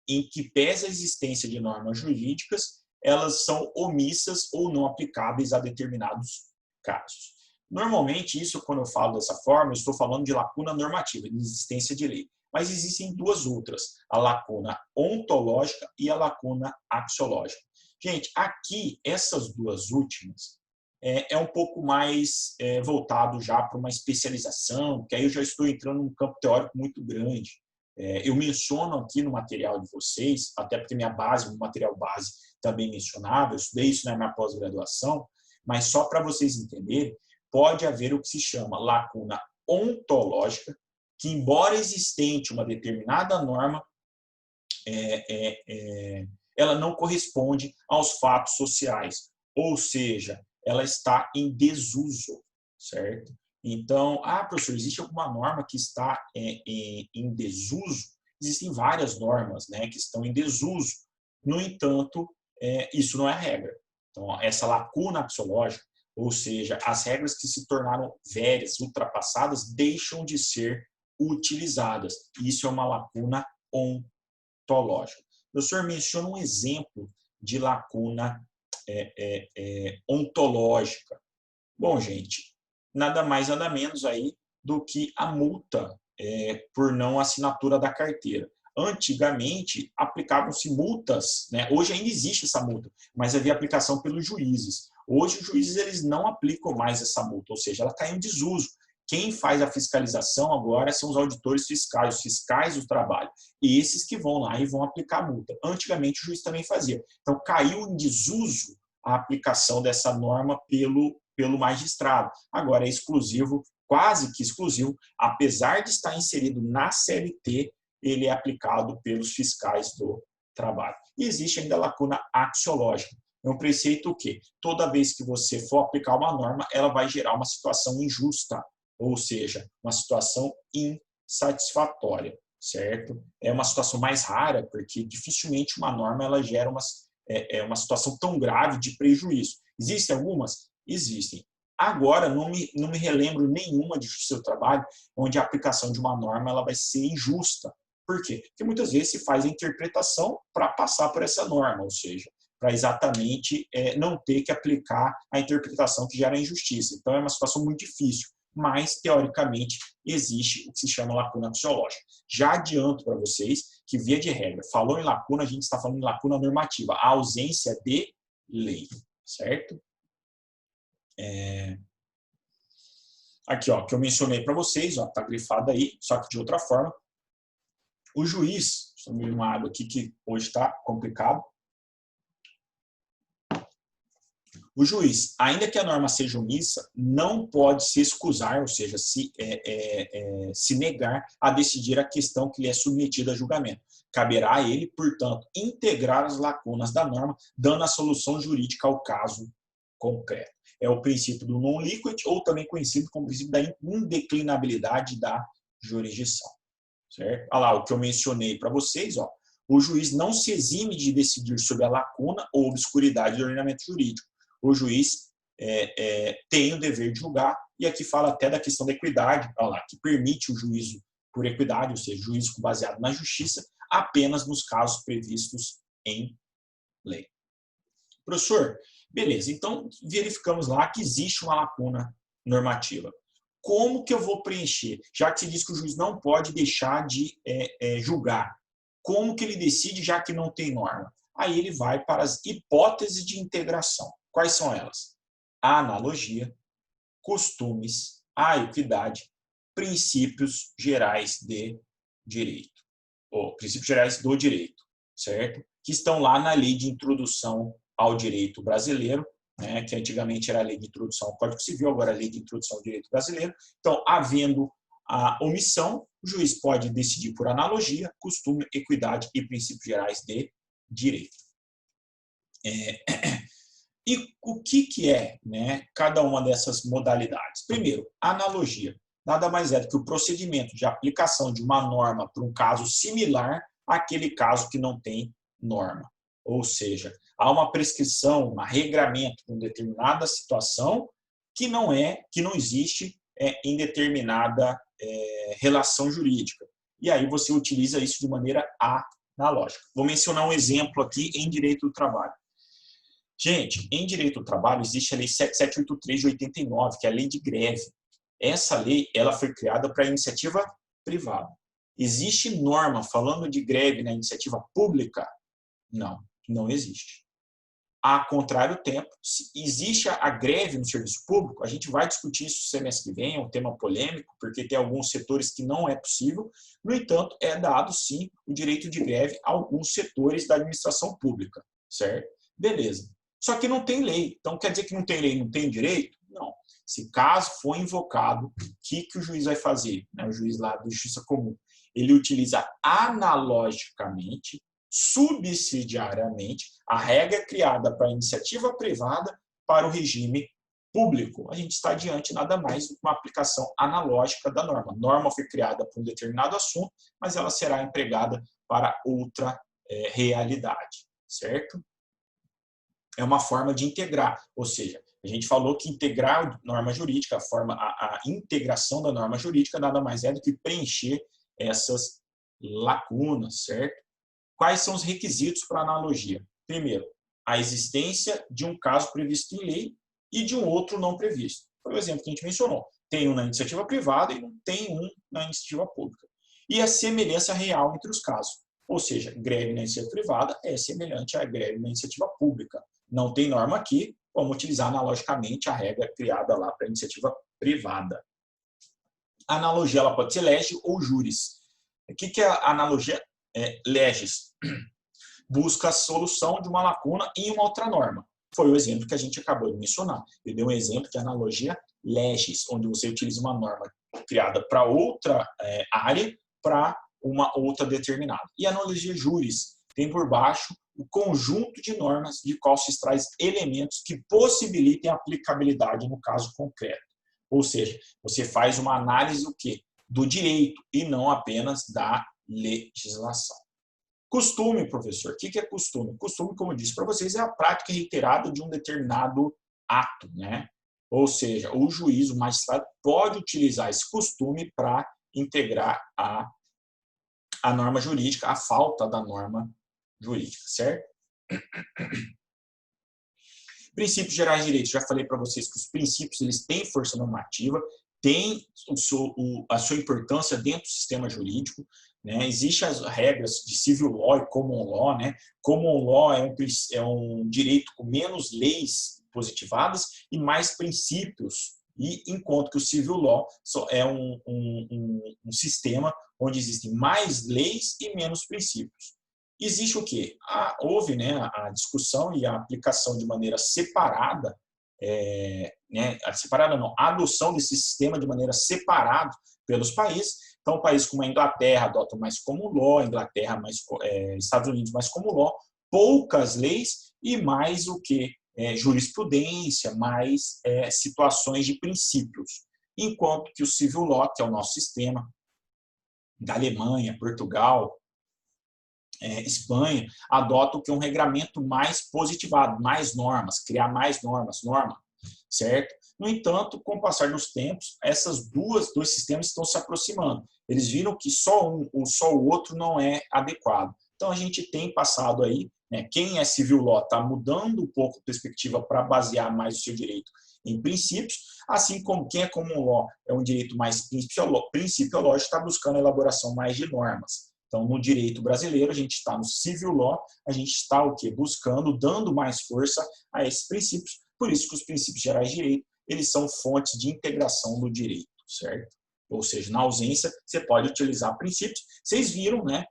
em que pese a existência de normas jurídicas, elas são omissas ou não aplicáveis a determinados casos. Normalmente, isso, quando eu falo dessa forma, eu estou falando de lacuna normativa, de existência de lei. Mas existem 2 outras, a lacuna ontológica e a lacuna axiológica. Gente, aqui, essas 2 últimas, é um pouco mais voltado já para uma especialização, que aí eu já estou entrando num campo teórico muito grande. Eu menciono aqui no material de vocês, até porque minha base, o material base também mencionava, eu estudei isso na minha pós-graduação, mas só para vocês entenderem, pode haver o que se chama lacuna ontológica, que embora existente uma determinada norma, ela não corresponde aos fatos sociais, ou seja, ela está em desuso, certo? Então, professor, existe alguma norma que está em desuso? Existem várias normas, né, que estão em desuso. No entanto, isso não é a regra. Então, essa lacuna axiológica, ou seja, as regras que se tornaram velhas, ultrapassadas, deixam de ser utilizadas. Isso é uma lacuna ontológica. O senhor menciona um exemplo de lacuna ontológica. Bom, gente, nada mais, nada menos aí do que a multa por não assinatura da carteira. Antigamente, aplicavam-se multas, né? Hoje ainda existe essa multa, mas havia aplicação pelos juízes. Hoje, os juízes eles não aplicam mais essa multa, ou seja, ela está em desuso. Quem faz a fiscalização agora são os auditores fiscais, os fiscais do trabalho. E esses que vão lá e vão aplicar a multa. Antigamente, o juiz também fazia. Então, caiu em desuso a aplicação dessa norma pelo magistrado. Agora é exclusivo, quase que exclusivo, apesar de estar inserido na CLT, ele é aplicado pelos fiscais do trabalho. E existe ainda a lacuna axiológica. É um preceito que toda vez que você for aplicar uma norma, ela vai gerar uma situação injusta, ou seja, uma situação insatisfatória, certo? É uma situação mais rara, porque dificilmente uma norma ela gera uma situação tão grave de prejuízo. Existem algumas? Existem. Agora, não me relembro nenhuma de justiça do trabalho onde a aplicação de uma norma ela vai ser injusta. Por quê? Porque muitas vezes se faz a interpretação para passar por essa norma, ou seja, para exatamente não ter que aplicar a interpretação que gera injustiça. Então, é uma situação muito difícil, mas, teoricamente, existe o que se chama lacuna axiológica. Já adianto para vocês que, via de regra, falou em lacuna, a gente está falando em lacuna normativa, a ausência de lei, certo? Aqui, ó, que eu mencionei para vocês, ó, tá grifado aí, só que de outra forma. O juiz, estou vendo uma água aqui que hoje está complicado. O juiz, ainda que a norma seja omissa, não pode se excusar, ou seja, se negar a decidir a questão que lhe é submetida a julgamento. Caberá a ele, portanto, integrar as lacunas da norma, dando a solução jurídica ao caso concreto. É o princípio do non-liquid, ou também conhecido como princípio da indeclinabilidade da jurisdição. Certo? Olha lá, o que eu mencionei para vocês, ó, o juiz não se exime de decidir sobre a lacuna ou obscuridade do ordenamento jurídico. O juiz tem o dever de julgar, e aqui fala até da questão da equidade, olha lá, que permite o juízo por equidade, ou seja, juízo baseado na justiça, apenas nos casos previstos em lei. Professor, beleza, então verificamos lá que existe uma lacuna normativa. Como que eu vou preencher? Já que se diz que o juiz não pode deixar de julgar. Como que ele decide, já que não tem norma? Aí ele vai para as hipóteses de integração. Quais são elas? A analogia, costumes, a equidade, princípios gerais de direito. Ou princípios gerais do direito, certo? Que estão lá na Lei de Introdução ao Direito Brasileiro, né, que antigamente era a Lei de Introdução ao Código Civil, agora a Lei de Introdução ao Direito Brasileiro. Então, havendo a omissão, o juiz pode decidir por analogia, costume, equidade e princípios gerais de direito. E o que é, né, cada uma dessas modalidades? Primeiro, analogia. Nada mais é do que o procedimento de aplicação de uma norma para um caso similar àquele caso que não tem norma. Ou seja, há uma prescrição, um regramento para uma determinada situação que não existe em determinada relação jurídica. E aí você utiliza isso de maneira analógica. Vou mencionar um exemplo aqui em direito do trabalho. Gente, em direito do trabalho existe a Lei 7783 de 89, que é a lei de greve. Essa lei ela foi criada para a iniciativa privada. Existe norma falando de greve na iniciativa pública? Não existe. A contrário tempo, se existe a greve no serviço público, a gente vai discutir isso semestre que vem, é um tema polêmico, porque tem alguns setores que não é possível. No entanto, é dado sim o direito de greve a alguns setores da administração pública, certo? Beleza. Só que não tem lei. Então, quer dizer que não tem lei, não tem direito? Não. Se caso for invocado, o que o juiz vai fazer? O juiz lá da Justiça Comum. Ele utiliza analogicamente, subsidiariamente, a regra criada para a iniciativa privada para o regime público. A gente está diante nada mais do que uma aplicação analógica da norma. A norma foi criada para um determinado assunto, mas ela será empregada para outra realidade, certo? É uma forma de integrar, ou seja, a gente falou que integrar a norma jurídica, a integração da norma jurídica nada mais é do que preencher essas lacunas, certo? Quais são os requisitos para analogia? Primeiro, a existência de um caso previsto em lei e de um outro não previsto. Foi o exemplo que a gente mencionou. Tem um na iniciativa privada e não tem um na iniciativa pública. E a semelhança real entre os casos. Ou seja, greve na iniciativa privada é semelhante à greve na iniciativa pública. Não tem norma aqui, vamos utilizar analogicamente a regra criada lá para a iniciativa privada. A analogia ela pode ser lege ou juris. O que é a analogia? Leges. Busca a solução de uma lacuna em uma outra norma. Foi o exemplo que a gente acabou de mencionar. Eu dei um exemplo de analogia leges, onde você utiliza uma norma criada para outra área, para uma outra determinada. E a analogia juris tem por baixo o conjunto de normas de qual se extrai elementos que possibilitem a aplicabilidade no caso concreto. Ou seja, você faz uma análise do quê? Do direito e não apenas da legislação. Costume, professor. O que é costume? Costume, como eu disse para vocês, é a prática reiterada de um determinado ato, né? Ou seja, o juiz, o magistrado, pode utilizar esse costume para integrar a norma jurídica, a falta da norma jurídica, certo? Princípios gerais de direito. Já falei para vocês que os princípios eles têm força normativa, têm a sua importância dentro do sistema jurídico. Né? Existem as regras de civil law e common law. Né? Common law é um direito com menos leis positivadas e mais princípios. E enquanto que o civil law é um sistema onde existem mais leis e menos princípios. Existe o quê? Houve, né, a discussão e a aplicação de maneira separada, a adoção desse sistema de maneira separada pelos países. Então, países como a Inglaterra adotam mais common law, Estados Unidos mais common law, poucas leis e mais o quê? Jurisprudência, mais situações de princípios. Enquanto que o civil law, que é o nosso sistema, da Alemanha, Portugal, Espanha, adota o que é um regramento mais positivado, mais normas, criar mais normas, certo? No entanto, com o passar dos tempos, esses dois sistemas estão se aproximando. Eles viram que só um ou só o outro não é adequado. Então, a gente tem passado aí, né, quem é civil law está mudando um pouco a perspectiva para basear mais o seu direito em princípios, assim como quem é common law é um direito mais principiológico, está buscando a elaboração mais de normas. Então, no direito brasileiro, a gente está no civil law, a gente está o quê? Buscando, dando mais força a esses princípios. Por isso que os princípios gerais de direito, eles são fontes de integração do direito, certo? Ou seja, na ausência, você pode utilizar princípios. Vocês viram, né?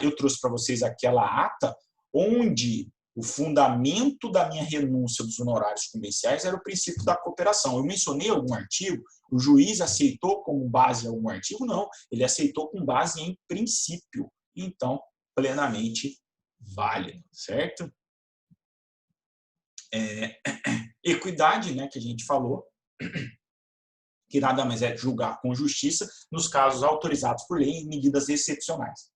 Eu trouxe para vocês aquela ata onde o fundamento da minha renúncia dos honorários comerciais era o princípio da cooperação. Eu mencionei algum artigo, o juiz aceitou como base algum artigo? Não, ele aceitou com base em princípio. Então, plenamente válido, certo? Equidade, né, que a gente falou, que nada mais é julgar com justiça nos casos autorizados por lei em medidas excepcionais.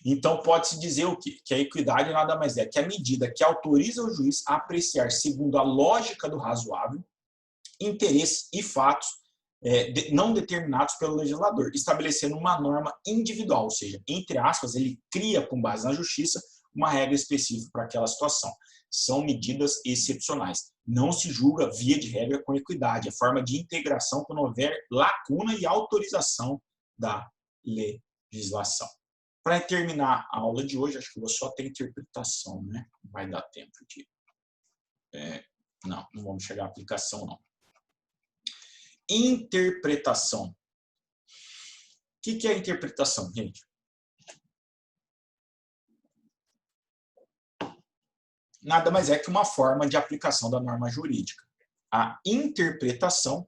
Então, pode-se dizer o quê? Que a equidade nada mais é que a medida que autoriza o juiz a apreciar segundo a lógica do razoável, interesses e fatos não determinados pelo legislador, estabelecendo uma norma individual, ou seja, entre aspas, ele cria, com base na justiça, uma regra específica para aquela situação. São medidas excepcionais. Não se julga, via de regra, com equidade. É forma de integração quando houver lacuna e autorização da legislação. Para terminar a aula de hoje, acho que eu vou só ter interpretação, né? Não vai dar tempo de... Não vamos chegar à aplicação, não. Interpretação. O que é interpretação, gente? Nada mais é que uma forma de aplicação da norma jurídica. A interpretação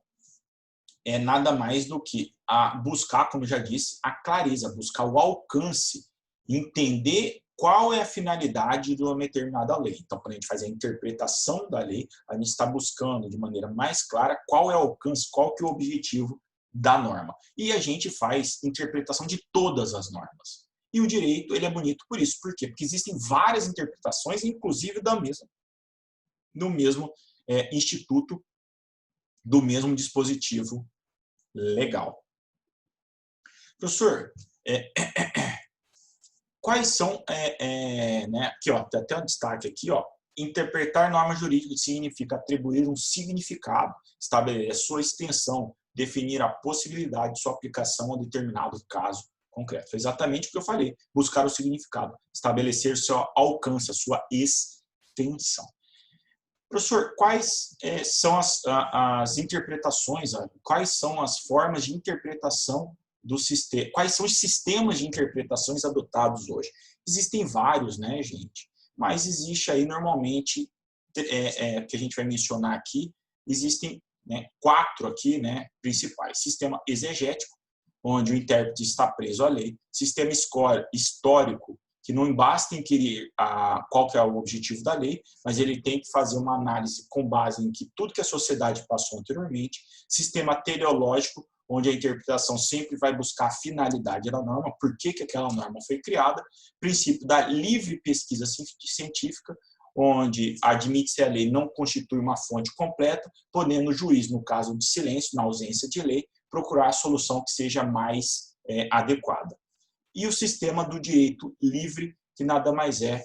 é nada mais do que buscar, como eu já disse, a clareza, buscar o alcance, entender qual é a finalidade de uma determinada lei. Então, quando a gente faz a interpretação da lei, a gente está buscando de maneira mais clara qual é o alcance, qual que é o objetivo da norma. E a gente faz interpretação de todas as normas. E o direito, ele é bonito por isso. Por quê? Porque existem várias interpretações, inclusive do mesmo instituto, do mesmo dispositivo legal. Professor, quais são, né, aqui, ó, tem até um destaque aqui, ó, interpretar norma jurídica significa atribuir um significado, estabelecer sua extensão, definir a possibilidade de sua aplicação a determinado caso concreto. Foi exatamente o que eu falei, buscar o significado, estabelecer seu alcance, a sua extensão. Professor, quais são as interpretações, quais são as formas de interpretação do sistema, quais são os sistemas de interpretações adotados hoje? Existem vários, né, gente? Mas existe aí normalmente, que a gente vai mencionar aqui, existem, né, 4 aqui, né, principais. Sistema exegético, onde o intérprete está preso à lei. Sistema histórico, que não basta inquirir qual que é o objetivo da lei, mas ele tem que fazer uma análise com base em que tudo que a sociedade passou anteriormente. Sistema teleológico, onde a interpretação sempre vai buscar a finalidade da norma, por que aquela norma foi criada. Princípio da livre pesquisa científica, onde admite-se a lei não constitui uma fonte completa, podendo o juiz, no caso de silêncio, na ausência de lei, procurar a solução que seja mais adequada. E o sistema do direito livre, que nada mais é,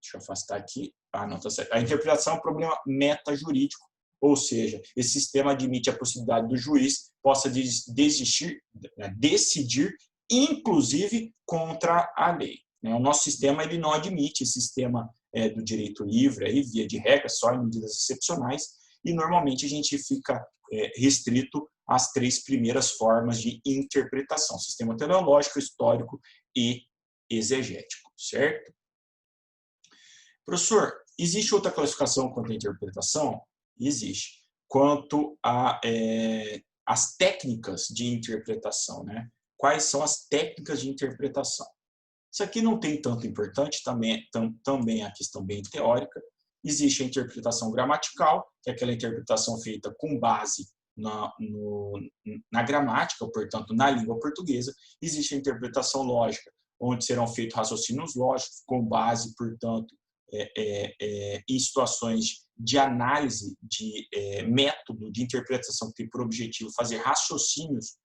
deixa eu afastar aqui, não, tá certo. A interpretação é um problema metajurídico, ou seja, esse sistema admite a possibilidade do juiz possa decidir, inclusive, contra a lei. O nosso sistema ele não admite esse sistema do direito livre, aí, via de regra, só em medidas excepcionais, e normalmente a gente fica restrito às 3 primeiras formas de interpretação: sistema teleológico, histórico e exegético, certo? Professor, existe outra classificação quanto à interpretação? Existe. Quanto às técnicas de interpretação, né? Quais são as técnicas de interpretação? Isso aqui não tem tanto importante, também é a questão bem teórica. Existe a interpretação gramatical, que é aquela interpretação feita com base na gramática, portanto, na língua portuguesa. Existe a interpretação lógica, onde serão feitos raciocínios lógicos, com base, portanto, em situações de análise de método de interpretação que tem por objetivo fazer raciocínios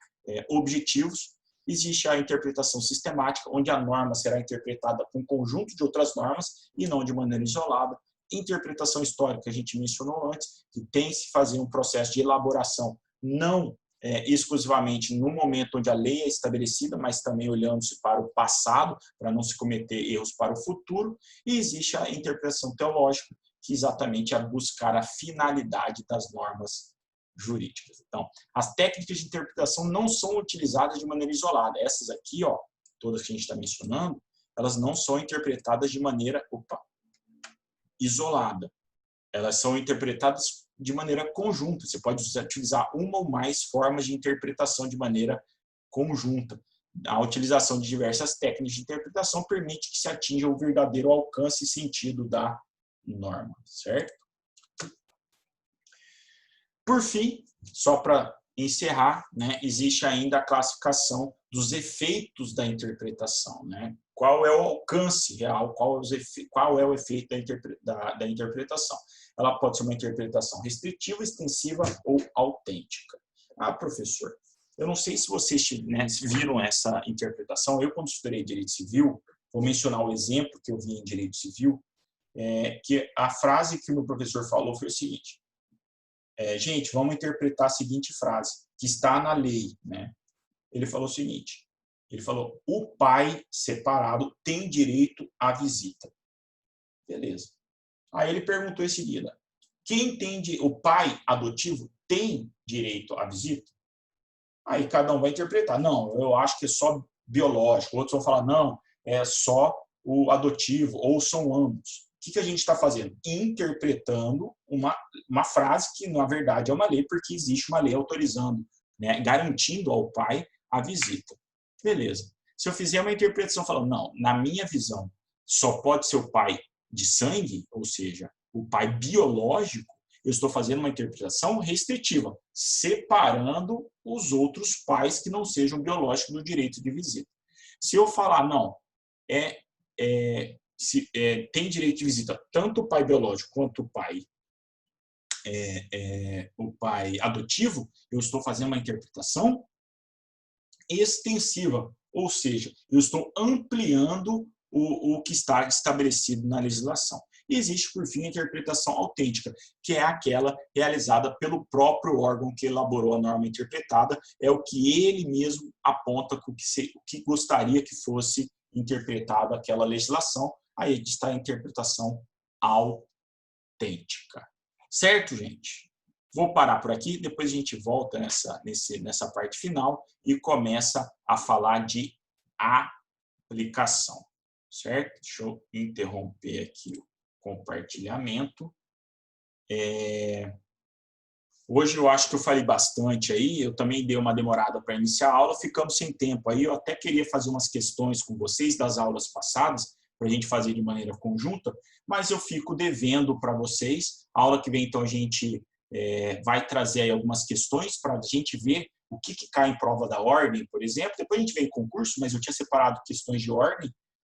objetivos. Existe a interpretação sistemática, onde a norma será interpretada com um conjunto de outras normas e não de maneira isolada. Interpretação histórica, que a gente mencionou antes, que tem que se fazer um processo de elaboração, não exclusivamente no momento onde a lei é estabelecida, mas também olhando-se para o passado, para não se cometer erros para o futuro. E existe a interpretação teológica, que exatamente é buscar a finalidade das normas jurídicas. Então, as técnicas de interpretação não são utilizadas de maneira isolada. Essas aqui, ó, todas que a gente está mencionando, elas não são interpretadas de maneira isolada. Elas são interpretadas de maneira conjunta. Você pode utilizar uma ou mais formas de interpretação de maneira conjunta. A utilização de diversas técnicas de interpretação permite que se atinja o verdadeiro alcance e sentido da norma, certo? Por fim, só para encerrar, né, existe ainda a classificação dos efeitos da interpretação, né? Qual é o alcance real, qual é o efeito da interpretação. Ela pode ser uma interpretação restritiva, extensiva ou autêntica. Professor, eu não sei se vocês, né, viram essa interpretação. Eu, quando estudei Direito Civil, vou mencionar o exemplo que eu vi em Direito Civil, que a frase que o meu professor falou foi o seguinte: gente, vamos interpretar a seguinte frase, que está na lei, né? Ele falou o seguinte, ele falou: o pai separado tem direito à visita. Beleza. Aí ele perguntou em seguida: o pai adotivo tem direito à visita? Aí cada um vai interpretar: não, eu acho que é só biológico. Outros vão falar: não, é só o adotivo, ou são ambos. O que a gente está fazendo? Interpretando uma frase que, na verdade, é uma lei, porque existe uma lei autorizando, né, garantindo ao pai a visita. Beleza. Se eu fizer uma interpretação falando: não, na minha visão, só pode ser o pai de sangue, ou seja, o pai biológico, eu estou fazendo uma interpretação restritiva, separando os outros pais que não sejam biológicos do direito de visita. Se eu falar: não, tem direito de visita tanto o pai biológico quanto o pai adotivo, eu estou fazendo uma interpretação extensiva, ou seja, eu estou ampliando o que está estabelecido na legislação. E existe, por fim, a interpretação autêntica, que é aquela realizada pelo próprio órgão que elaborou a norma interpretada, é o que ele mesmo aponta o que gostaria que fosse interpretada aquela legislação. Aí está a interpretação autêntica. Certo, gente? Vou parar por aqui, depois a gente volta nessa parte final e começa a falar de aplicação. Certo? Deixa eu interromper aqui o compartilhamento. Hoje eu acho que eu falei bastante aí, eu também dei uma demorada para iniciar a aula, ficamos sem tempo aí, eu até queria fazer umas questões com vocês das aulas passadas, para a gente fazer de maneira conjunta, mas eu fico devendo para vocês. A aula que vem, então, a gente vai trazer aí algumas questões para a gente ver o que cai em prova da ordem, por exemplo. Depois a gente vem em concurso, mas eu tinha separado questões de ordem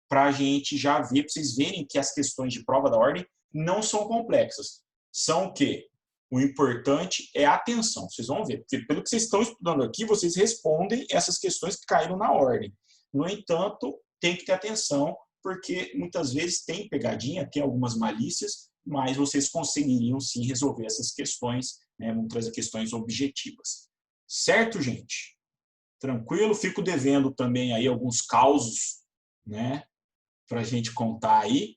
para a gente já ver, para vocês verem que as questões de prova da ordem não são complexas. São o quê? O importante é a atenção. Vocês vão ver, porque pelo que vocês estão estudando aqui, vocês respondem essas questões que caíram na ordem. No entanto, tem que ter atenção, porque muitas vezes tem pegadinha, tem algumas malícias, mas vocês conseguiriam sim resolver essas questões, né? Vamos trazer questões objetivas. Certo, gente? Tranquilo? Fico devendo também aí alguns causos, né, para a gente contar aí,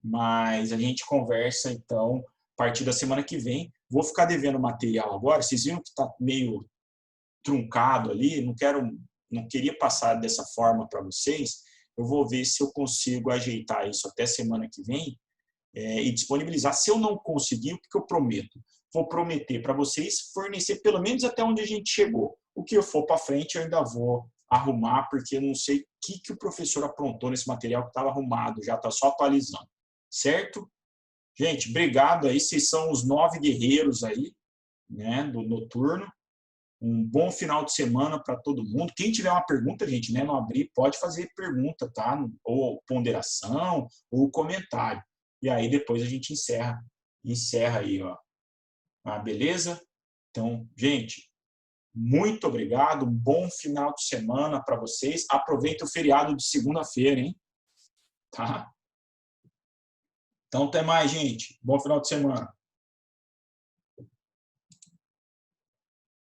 mas a gente conversa então a partir da semana que vem. Vou ficar devendo material agora. Vocês viram que está meio truncado ali, não queria passar dessa forma para vocês. Eu vou ver se eu consigo ajeitar isso até semana que vem e disponibilizar. Se eu não conseguir, o que eu prometo? Vou prometer para vocês fornecer pelo menos até onde a gente chegou. O que eu for para frente eu ainda vou arrumar, porque eu não sei o que o professor aprontou nesse material que estava arrumado, já está só atualizando. Certo? Gente, obrigado aí. Vocês são os 9 guerreiros aí, né, do noturno. Um bom final de semana para todo mundo. Quem tiver uma pergunta, gente, né, no abrir, pode fazer pergunta, tá? Ou ponderação, ou comentário. E aí depois a gente encerra aí, ó. Beleza? Então, gente, muito obrigado. Um bom final de semana para vocês. Aproveita o feriado de segunda-feira, hein? Tá? Então, até mais, gente. Bom final de semana.